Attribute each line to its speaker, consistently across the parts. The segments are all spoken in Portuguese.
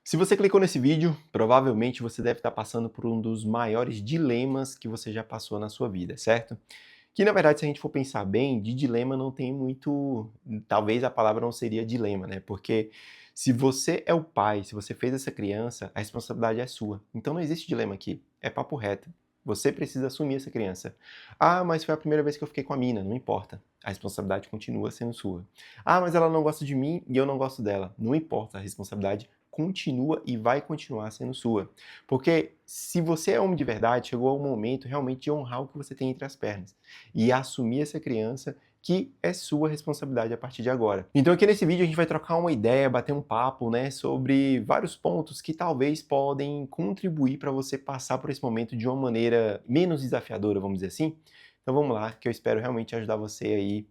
Speaker 1: Se você clicou nesse vídeo, provavelmente você deve estar passando por um dos maiores dilemas que você já passou na sua vida, certo? Que na verdade, se a gente for pensar bem, de dilema não tem muito. Talvez a palavra não seria dilema, né? Porque se você é o pai, se você fez essa criança, a responsabilidade é sua. Então não existe dilema aqui. É papo reto. Você precisa assumir essa criança. Ah, mas foi a primeira vez que eu fiquei com a mina. Não importa. A responsabilidade continua sendo sua. Ah, mas ela não gosta de mim e eu não gosto dela. Não importa. A responsabilidade continua e vai continuar sendo sua. Porque se você é homem de verdade, chegou o momento realmente de honrar o que você tem entre as pernas e assumir essa criança que é sua responsabilidade a partir de agora. Então aqui nesse vídeo a gente vai trocar uma ideia, bater um papo, né, sobre vários pontos que talvez podem contribuir para você passar por esse momento de uma maneira menos desafiadora, vamos dizer assim. Então vamos lá, que eu espero realmente ajudar você aí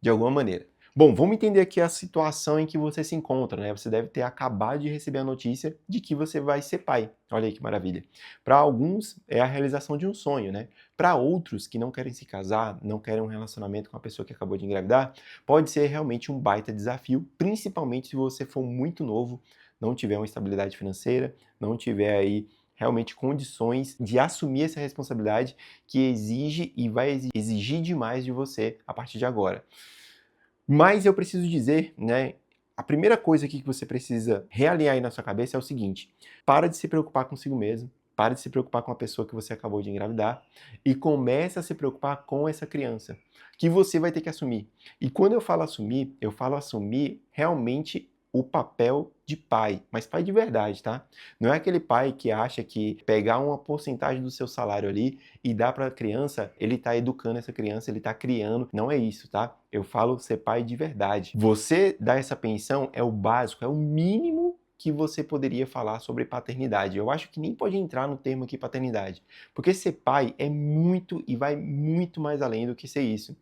Speaker 1: de alguma maneira. Bom, vamos entender aqui a situação em que você se encontra, né? Você deve ter acabado de receber a notícia de que você vai ser pai. Olha aí que maravilha. Para alguns é a realização de um sonho, né? Para outros que não querem se casar, não querem um relacionamento com a pessoa que acabou de engravidar, pode ser realmente um baita desafio, principalmente se você for muito novo, não tiver uma estabilidade financeira, não tiver aí realmente condições de assumir essa responsabilidade que exige e vai exigir demais de você a partir de agora. Mas eu preciso dizer, né, a primeira coisa aqui que você precisa realinhar aí na sua cabeça é o seguinte: para de se preocupar consigo mesmo, para de se preocupar com a pessoa que você acabou de engravidar e comece a se preocupar com essa criança, que você vai ter que assumir. E quando eu falo assumir realmente o papel de pai, mas pai de verdade, tá? Não é aquele pai que acha que pegar uma porcentagem do seu salário ali e dar para a criança, ele está educando essa criança, ele está criando. Não é isso, tá? Eu falo ser pai de verdade. Você dar essa pensão é o básico, é o mínimo que você poderia falar sobre paternidade. Eu acho que nem pode entrar no termo aqui paternidade, porque ser pai é muito e vai muito mais além do que ser isso.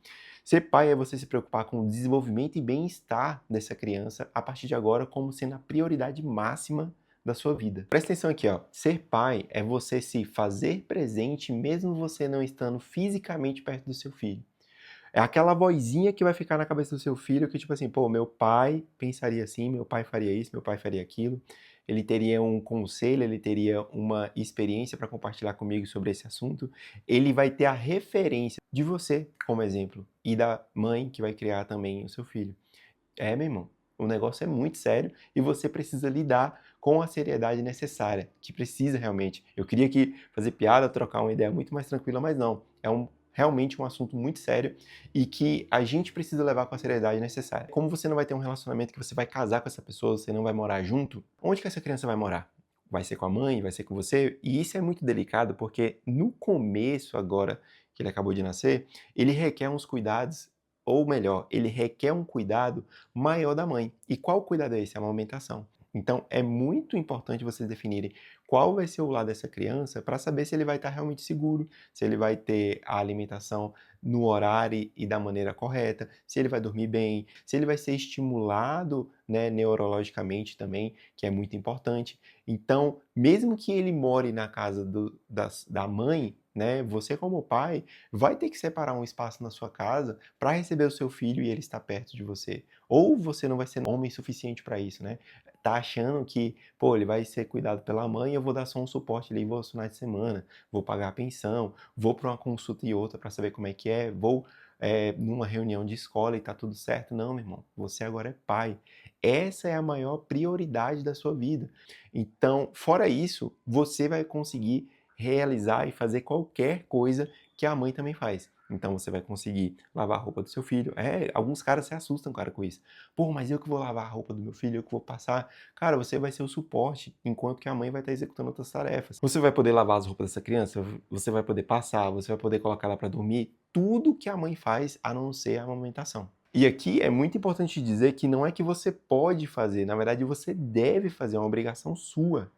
Speaker 1: Ser pai é você se preocupar com o desenvolvimento e bem-estar dessa criança a partir de agora como sendo a prioridade máxima da sua vida. Presta atenção aqui, ó. Ser pai é você se fazer presente mesmo você não estando fisicamente perto do seu filho. É aquela vozinha que vai ficar na cabeça do seu filho que, tipo assim, pô, meu pai pensaria assim, meu pai faria isso, meu pai faria aquilo. Ele teria um conselho, ele teria uma experiência para compartilhar comigo sobre esse assunto. Ele vai ter a referência de você como exemplo e da mãe que vai criar também o seu filho. É, meu irmão, o negócio é muito sério e você precisa lidar com a seriedade necessária, que precisa realmente. Eu queria aqui fazer piada, trocar uma ideia muito mais tranquila, mas não. Realmente um assunto muito sério e que a gente precisa levar com a seriedade necessária. Como você não vai ter um relacionamento que você vai casar com essa pessoa, você não vai morar junto, onde que essa criança vai morar? Vai ser com a mãe? Vai ser com você? E isso é muito delicado porque no começo agora que ele acabou de nascer, ele requer uns cuidados, ou melhor, ele requer um cuidado maior da mãe. E qual cuidado é esse? A amamentação. Então, é muito importante vocês definirem qual vai ser o lado dessa criança para saber se ele vai estar realmente seguro, se ele vai ter a alimentação no horário e da maneira correta, se ele vai dormir bem, se ele vai ser estimulado, né, neurologicamente também, que é muito importante. Então, mesmo que ele more na casa da mãe, né, você como pai vai ter que separar um espaço na sua casa para receber o seu filho e ele estar perto de você. Ou você não vai ser homem suficiente para isso, né? Tá achando que, pô, ele vai ser cuidado pela mãe, eu vou dar só um suporte ali, vou aos finais de semana, vou pagar a pensão, vou para uma consulta e outra para saber como é que é, vou numa reunião de escola e tá tudo certo. Não, meu irmão, você agora é pai. Essa é a maior prioridade da sua vida. Então, fora isso, você vai conseguir realizar e fazer qualquer coisa que a mãe também faz. Então você vai conseguir lavar a roupa do seu filho. Alguns caras se assustam, cara, com isso. Pô, mas eu que vou lavar a roupa do meu filho, eu que vou passar. Cara, você vai ser o suporte, enquanto que a mãe vai estar executando outras tarefas. Você vai poder lavar as roupas dessa criança, você vai poder passar, você vai poder colocar ela para dormir. Tudo que a mãe faz, a não ser a amamentação. E aqui é muito importante dizer que não é que você pode fazer, na verdade você deve fazer, é uma obrigação sua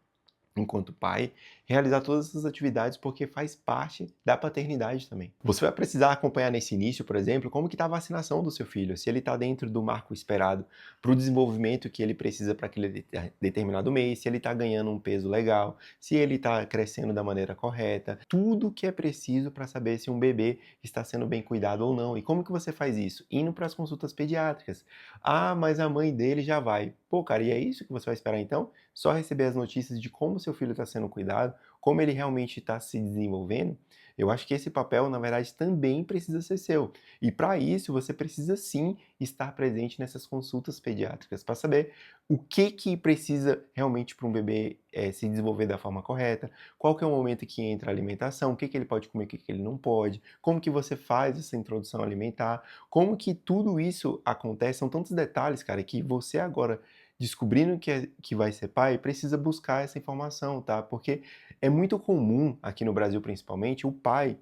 Speaker 1: enquanto pai, realizar todas essas atividades porque faz parte da paternidade também. Você vai precisar acompanhar nesse início, por exemplo, como que está a vacinação do seu filho, se ele está dentro do marco esperado para o desenvolvimento que ele precisa para aquele determinado mês, se ele está ganhando um peso legal, se ele está crescendo da maneira correta, tudo que é preciso para saber se um bebê está sendo bem cuidado ou não. E como que você faz isso? Indo para as consultas pediátricas. Ah, mas a mãe dele já vai. Pô, cara, e é isso que você vai esperar então? só receber as notícias de como seu filho está sendo cuidado, como ele realmente está se desenvolvendo, eu acho que esse papel, na verdade, também precisa ser seu. E para isso, você precisa sim estar presente nessas consultas pediátricas para saber o que precisa realmente para um bebê se desenvolver da forma correta, qual que é o momento que entra a alimentação, o que ele pode comer, o que ele não pode, como que você faz essa introdução alimentar, como que tudo isso acontece. São tantos detalhes, cara, que você agora, descobrindo que vai ser pai, precisa buscar essa informação, tá? Porque é muito comum, aqui no Brasil principalmente, o pai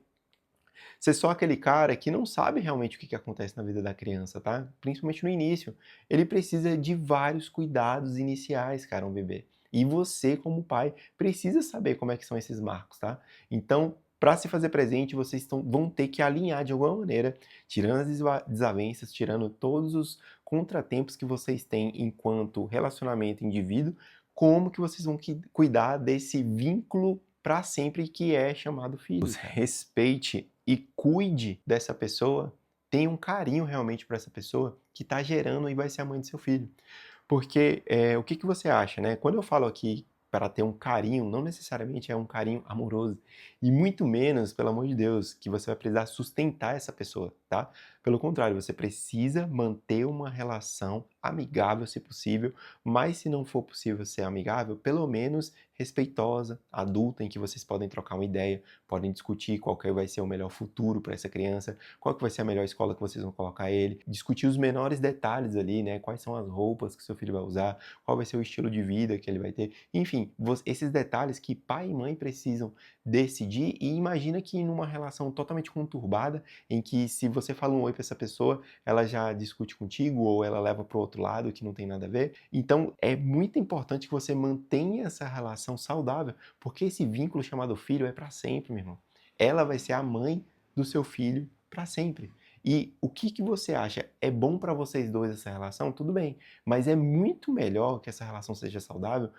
Speaker 1: ser só aquele cara que não sabe realmente o que acontece na vida da criança, tá? Principalmente no início. Ele precisa de vários cuidados iniciais, cara, um bebê. E você, como pai, precisa saber como é que são esses marcos, tá? Então, para se fazer presente, vão ter que alinhar de alguma maneira, tirando as desavenças, tirando todos os contratempos que vocês têm enquanto relacionamento indivíduo, como que vocês vão cuidar desse vínculo para sempre que é chamado filho. Respeite e cuide dessa pessoa, tenha um carinho realmente por essa pessoa que está gerando e vai ser a mãe do seu filho. Porque o que você acha, né? Quando eu falo aqui para ter um carinho, não necessariamente é um carinho amoroso. E muito menos, pelo amor de Deus, que você vai precisar sustentar essa pessoa, tá? Pelo contrário, você precisa manter uma relação amigável, se possível, mas se não for possível ser amigável, pelo menos respeitosa, adulta, em que vocês podem trocar uma ideia, podem discutir qual que vai ser o melhor futuro para essa criança, qual que vai ser a melhor escola que vocês vão colocar ele, discutir os menores detalhes ali, né? Quais são as roupas que seu filho vai usar, qual vai ser o estilo de vida que ele vai ter, enfim, esses detalhes que pai e mãe precisam decidir. E imagina que numa relação totalmente conturbada, em que se você fala um oi para essa pessoa, ela já discute contigo ou ela leva para o outro lado que não tem nada a ver. Então é muito importante que você mantenha essa relação saudável, porque esse vínculo chamado filho é para sempre, meu irmão. Ela vai ser a mãe do seu filho para sempre. E o que você acha? É bom para vocês dois essa relação? Tudo bem, mas é muito melhor que essa relação seja saudável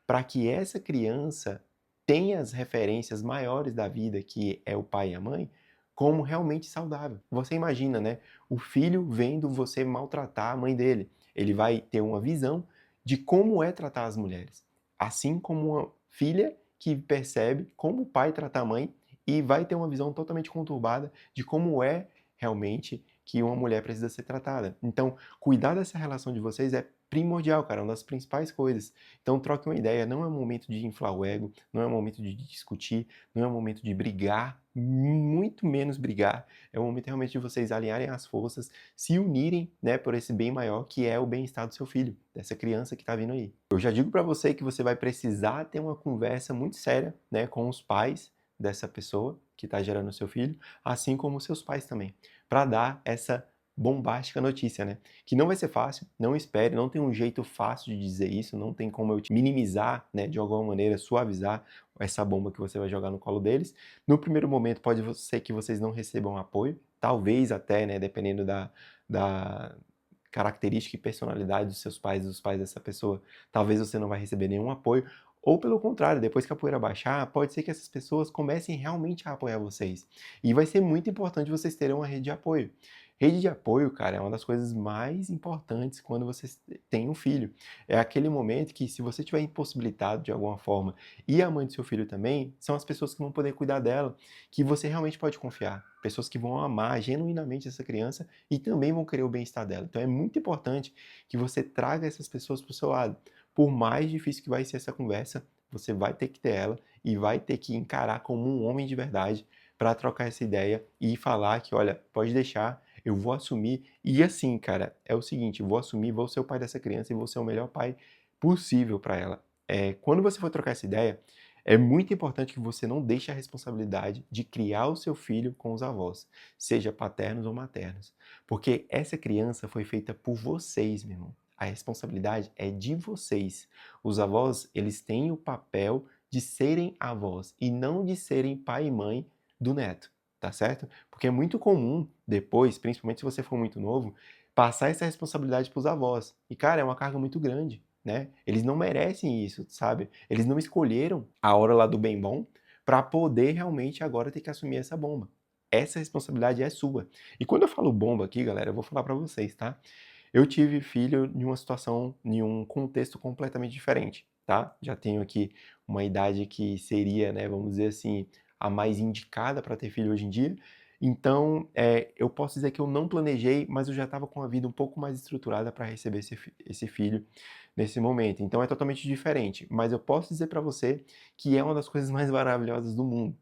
Speaker 1: para que essa criança tenha as referências maiores da vida, que é o pai e a mãe, como realmente saudável. Você imagina, né? O filho vendo você maltratar a mãe dele. Ele vai ter uma visão de como é tratar as mulheres. Assim como uma filha que percebe como o pai trata a mãe e vai ter uma visão totalmente conturbada de como é realmente que uma mulher precisa ser tratada. Então, cuidar dessa relação de vocês é primordial, cara, é uma das principais coisas. Então, troque uma ideia, não é um momento de inflar o ego, não é um momento de discutir, não é um momento de brigar, muito menos brigar. É um momento realmente de vocês alinharem as forças, se unirem, né, por esse bem maior que é o bem-estar do seu filho, dessa criança que está vindo aí. Eu já digo para você que você vai precisar ter uma conversa muito séria, né, com os pais dessa pessoa que está gerando o seu filho, assim como os seus pais também, para dar essa bombástica notícia, né? Que não vai ser fácil, não espere, não tem um jeito fácil de dizer isso, não tem como eu te minimizar, né, de alguma maneira, suavizar essa bomba que você vai jogar no colo deles. No primeiro momento pode ser que vocês não recebam apoio, talvez até, né, dependendo da característica e personalidade dos seus pais e dos pais dessa pessoa, talvez você não vai receber nenhum apoio, ou pelo contrário, depois que a poeira baixar, pode ser que essas pessoas comecem realmente a apoiar vocês. E vai ser muito importante vocês terem uma rede de apoio. Rede de apoio, cara, é uma das coisas mais importantes quando você tem um filho. É aquele momento que, se você estiver impossibilitado de alguma forma e a mãe do seu filho também, são as pessoas que vão poder cuidar dela, que você realmente pode confiar. Pessoas que vão amar genuinamente essa criança e também vão querer o bem-estar dela. Então é muito importante que você traga essas pessoas para o seu lado. Por mais difícil que vai ser essa conversa, você vai ter que ter ela e vai ter que encarar como um homem de verdade para trocar essa ideia e falar que, olha, pode deixar, eu vou assumir. E assim, cara, é o seguinte, eu vou assumir, vou ser o pai dessa criança e vou ser o melhor pai possível para ela. Quando você for trocar essa ideia, é muito importante que você não deixe a responsabilidade de criar o seu filho com os avós, seja paternos ou maternos, porque essa criança foi feita por vocês, meu irmão. A responsabilidade é de vocês. Os avós, eles têm o papel de serem avós e não de serem pai e mãe do neto, tá certo? Porque é muito comum depois, principalmente se você for muito novo, passar essa responsabilidade para os avós. E, cara, é uma carga muito grande, né? Eles não merecem isso, sabe? Eles não escolheram a hora lá do bem bom para poder realmente agora ter que assumir essa bomba. Essa responsabilidade é sua. E quando eu falo bomba aqui, galera, eu vou falar para vocês, tá? Eu tive filho em uma situação, em um contexto completamente diferente, tá? Já tenho aqui uma idade que seria, né, vamos dizer assim, a mais indicada para ter filho hoje em dia. Então, eu posso dizer que eu não planejei, mas eu já estava com a vida um pouco mais estruturada para receber esse filho nesse momento. Então é totalmente diferente. Mas eu posso dizer para você que é uma das coisas mais maravilhosas do mundo.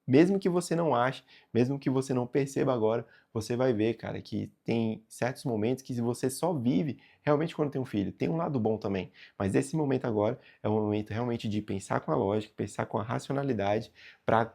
Speaker 1: Mesmo que você não ache, mesmo que você não perceba agora, você vai ver, cara, que tem certos momentos que você só vive realmente quando tem um filho. Tem um lado bom também, mas esse momento agora é um momento realmente de pensar com a lógica, pensar com a racionalidade, para,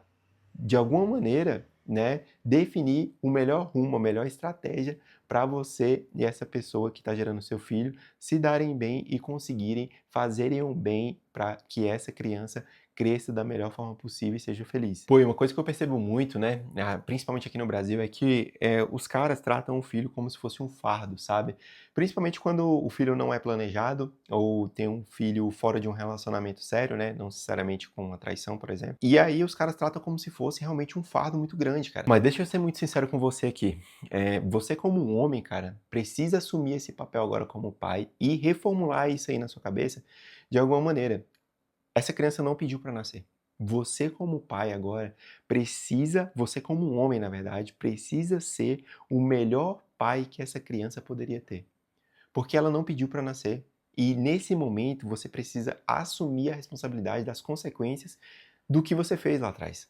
Speaker 1: de alguma maneira, né, definir o melhor rumo, a melhor estratégia para você e essa pessoa que está gerando seu filho se darem bem e conseguirem fazerem um bem para que essa criança cresça da melhor forma possível e seja feliz. Pô, e uma coisa que eu percebo muito, né, principalmente aqui no Brasil, é que os caras tratam o filho como se fosse um fardo, sabe? Principalmente quando o filho não é planejado ou tem um filho fora de um relacionamento sério, né, não necessariamente com uma traição, por exemplo. E aí os caras tratam como se fosse realmente um fardo muito grande, cara. Mas deixa eu ser muito sincero com você aqui. Você como um homem, cara, precisa assumir esse papel agora como pai e reformular isso aí na sua cabeça de alguma maneira. Essa criança não pediu para nascer. Você como pai agora precisa, você como um homem na verdade, precisa ser o melhor pai que essa criança poderia ter. Porque ela não pediu para nascer. E nesse momento você precisa assumir a responsabilidade das consequências do que você fez lá atrás,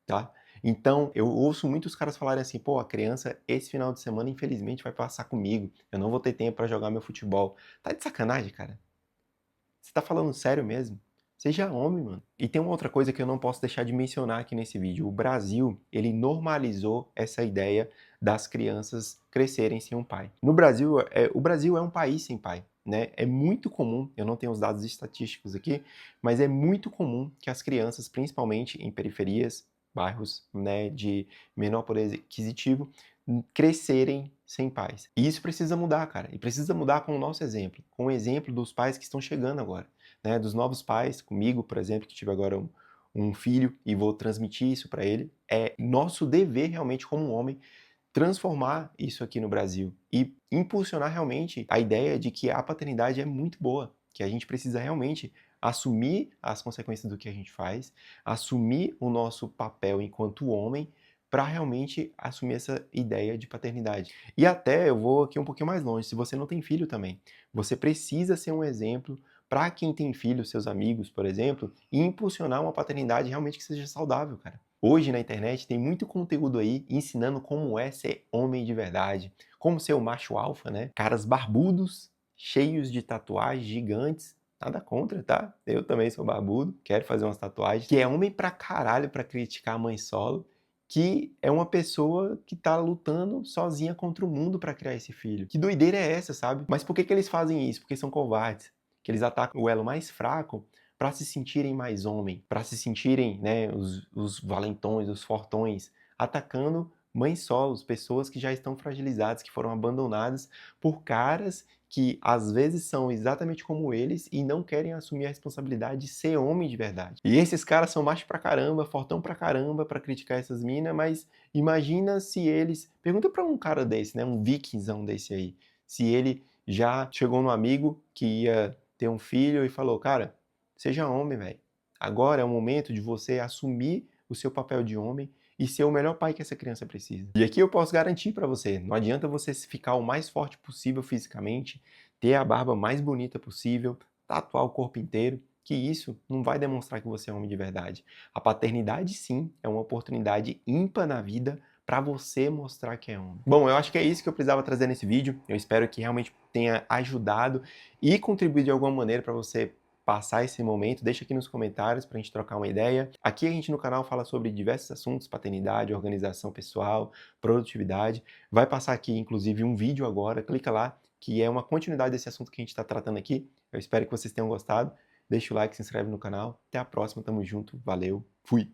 Speaker 1: tá? Então, eu ouço muitos caras falarem assim: "Pô, a criança esse final de semana infelizmente vai passar comigo. Eu não vou ter tempo para jogar meu futebol". Tá de sacanagem, cara? Você tá falando sério mesmo? Seja homem, mano. E tem uma outra coisa que eu não posso deixar de mencionar aqui nesse vídeo. O Brasil, ele normalizou essa ideia das crianças crescerem sem um pai. No Brasil, o Brasil é um país sem pai, né? É muito comum, eu não tenho os dados estatísticos aqui, mas é muito comum que as crianças, principalmente em periferias, bairros, né, de menor poder aquisitivo, crescerem sem pais. E isso precisa mudar, cara. E precisa mudar com o nosso exemplo, com o exemplo dos pais que estão chegando agora, né? Dos novos pais, comigo, por exemplo, que tive agora um filho e vou transmitir isso para ele. É nosso dever realmente como um homem transformar isso aqui no Brasil e impulsionar realmente a ideia de que a paternidade é muito boa, que a gente precisa realmente assumir as consequências do que a gente faz, assumir o nosso papel enquanto homem para realmente assumir essa ideia de paternidade. E até eu vou aqui um pouquinho mais longe, se você não tem filho também, você precisa ser um exemplo para quem tem filho, seus amigos, por exemplo, e impulsionar uma paternidade realmente que seja saudável, cara. Hoje na internet tem muito conteúdo aí ensinando como é ser homem de verdade, como ser o macho alfa, né? Caras barbudos, cheios de tatuagens gigantes. Nada contra, tá? Eu também sou barbudo, quero fazer umas tatuagens. Que é homem pra caralho pra criticar a mãe solo, que é uma pessoa que tá lutando sozinha contra o mundo pra criar esse filho. Que doideira é essa, sabe? Mas por que eles fazem isso? Porque são covardes. Que eles atacam o elo mais fraco para se sentirem mais homem, para se sentirem, né, os valentões, os fortões, atacando mães solos, pessoas que já estão fragilizadas, que foram abandonadas por caras que às vezes são exatamente como eles e não querem assumir a responsabilidade de ser homem de verdade. E esses caras são macho pra caramba, fortão pra caramba pra criticar essas minas, mas imagina se eles... Pergunta pra um cara desse, né, um vikingzão desse aí, se ele já chegou no amigo que ia ter um filho e falou: cara, seja homem, velho. Agora é o momento de você assumir o seu papel de homem e ser o melhor pai que essa criança precisa. E aqui eu posso garantir para você, não adianta você ficar o mais forte possível fisicamente, ter a barba mais bonita possível, tatuar o corpo inteiro, que isso não vai demonstrar que você é homem de verdade. A paternidade, sim, é uma oportunidade ímpar na vida para você mostrar que é homem. Bom, eu acho que é isso que eu precisava trazer nesse vídeo. Eu espero que realmente tenha ajudado e contribuído de alguma maneira para você passar esse momento. Deixa aqui nos comentários para a gente trocar uma ideia. Aqui a gente no canal fala sobre diversos assuntos: paternidade, organização pessoal, produtividade. Vai passar aqui, inclusive, um vídeo agora. Clica lá, que é uma continuidade desse assunto que a gente está tratando aqui. Eu espero que vocês tenham gostado. Deixa o like, se inscreve no canal. Até a próxima, tamo junto. Valeu, fui!